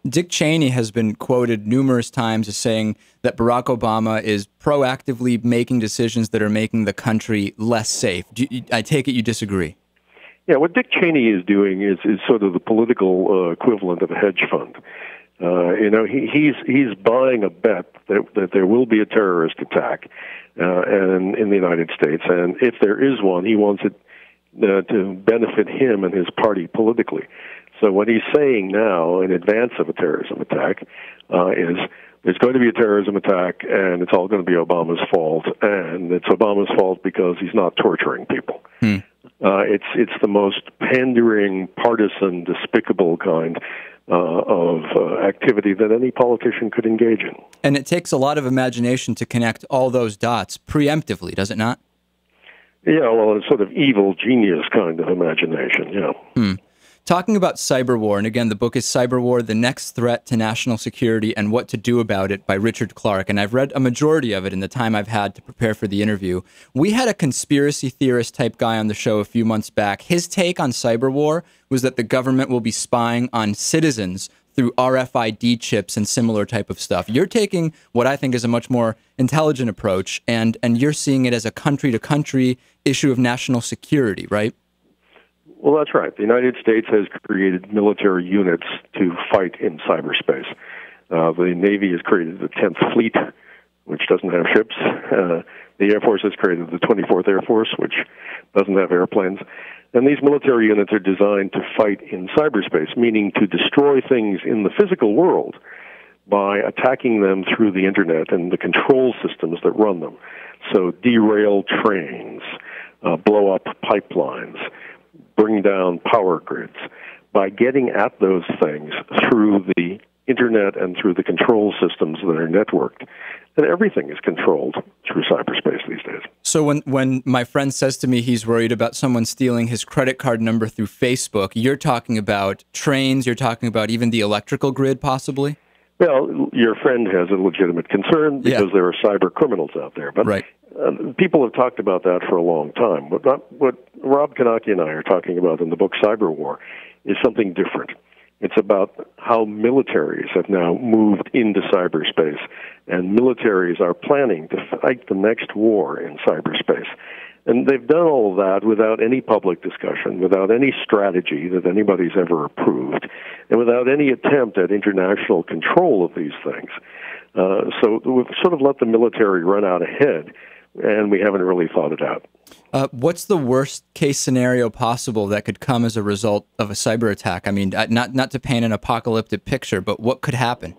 Dick Cheney has been quoted numerous times as saying that Barack Obama is proactively making decisions that are making the country less safe. I take it you disagree? Yeah, what Dick Cheney is doing is sort of the political equivalent of a hedge fund. He's buying a bet that there will be a terrorist attack and in the United States, and if there is one, he wants it to benefit him and his party politically. So what he's saying now, in advance of a terrorism attack, is there's going to be a terrorism attack, and it's all going to be Obama's fault, and it's Obama's fault because he's not torturing people. It's the most pandering, partisan, despicable kind of activity that any politician could engage in. And it takes a lot of imagination to connect all those dots preemptively, does it not? Yeah, well, it's sort of evil genius kind of imagination, yeah. Talking about cyber war, and again, the book is Cyber War, The Next Threat to National Security and What to Do About It by Richard Clarke, and I've read a majority of it in the time I've had to prepare for the interview. We had a conspiracy theorist type guy on the show a few months back. His take on cyber war was that the government will be spying on citizens through RFID chips and similar type of stuff. You're taking what I think is a much more intelligent approach, and you're seeing it as a country-to-country issue of national security, right? Well, that's right. The United States has created military units to fight in cyberspace. The Navy has created the 10th Fleet, which doesn't have ships. The Air Force has created the 24th Air Force, which doesn't have airplanes. And these military units are designed to fight in cyberspace, meaning to destroy things in the physical world by attacking them through the Internet and the control systems that run them. So derail trains, blow up pipelines, bring down power grids. By getting at those things through the Internet and through the control systems that are networked, and everything is controlled through cyberspace these days. So when my friend says to me he's worried about someone stealing his credit card number through Facebook, you're talking about trains, you're talking about even the electrical grid possibly? Well, your friend has a legitimate concern because there are cyber criminals out there. But right. People have talked about that for a long time. But what Rob Kanaki and I are talking about in the book Cyber War is something different. It's about how militaries have now moved into cyberspace, and militaries are planning to fight the next war in cyberspace. And they've done all of that without any public discussion, without any strategy that anybody's ever approved, and without any attempt at international control of these things. So we've sort of let the military run out ahead, and we haven't really thought it out. What's the worst case scenario possible that could come as a result of a cyber attack? I mean, not to paint an apocalyptic picture, but what could happen?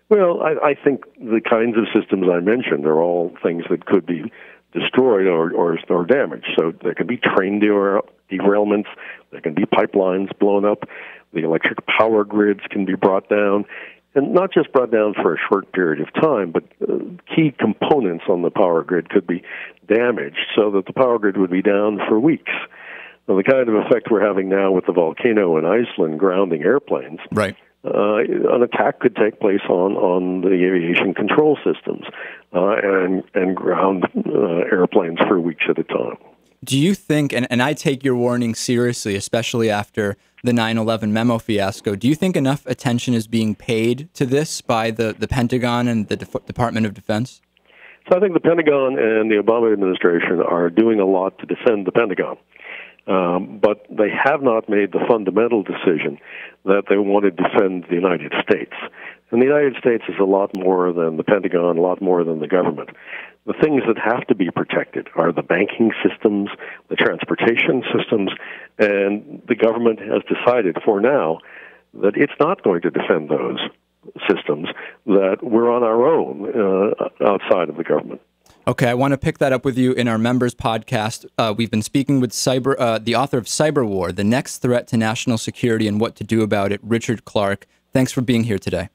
Well, I think the kinds of systems I mentioned are all things that could be destroyed or damaged. So there can be train derailments, there can be pipelines blown up, the electric power grids can be brought down, and not just brought down for a short period of time, but key components on the power grid could be damaged so that the power grid would be down for weeks. Now, the kind of effect we're having now with the volcano in Iceland grounding airplanes, right. An attack could take place on the aviation control systems and ground airplanes for weeks at a time. Do you think, and I take your warning seriously, especially after the 9/11 memo fiasco, do you think enough attention is being paid to this by the Pentagon and the Department of Defense? So I think the Pentagon and the Obama administration are doing a lot to defend the Pentagon. But they have not made the fundamental decision that they want to defend the United States. And the United States is a lot more than the Pentagon, a lot more than the government. The things that have to be protected are the banking systems, the transportation systems, and the government has decided for now that it's not going to defend those systems, that we're on our own outside of the government. Okay, I want to pick that up with you in our members podcast. We've been speaking with the author of Cyber War, The Next Threat to National Security and What to Do About It, Richard Clarke. Thanks for being here today.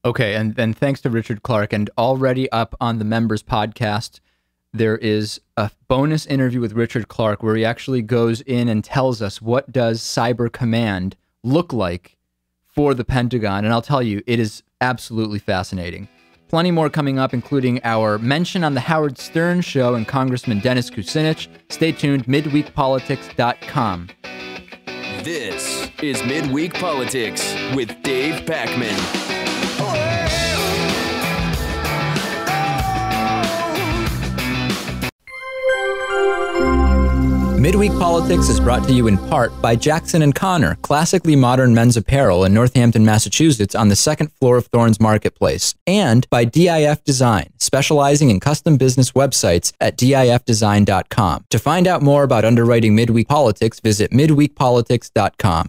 Okay, and then thanks to Richard Clarke. And already up on the members podcast, there is a bonus interview with Richard Clarke where he actually goes in and tells us what does Cyber Command look like for the Pentagon. And I'll tell you, it is absolutely fascinating. Plenty more coming up, including our mention on the Howard Stern Show and Congressman Dennis Kucinich. Stay tuned, midweekpolitics.com. This is Midweek Politics with Dave Pakman. Midweek Politics is brought to you in part by Jackson & Connor, classically modern men's apparel in Northampton, Massachusetts on the second floor of Thorne's Marketplace, and by DIF Design, specializing in custom business websites at difdesign.com. To find out more about underwriting Midweek Politics, visit midweekpolitics.com.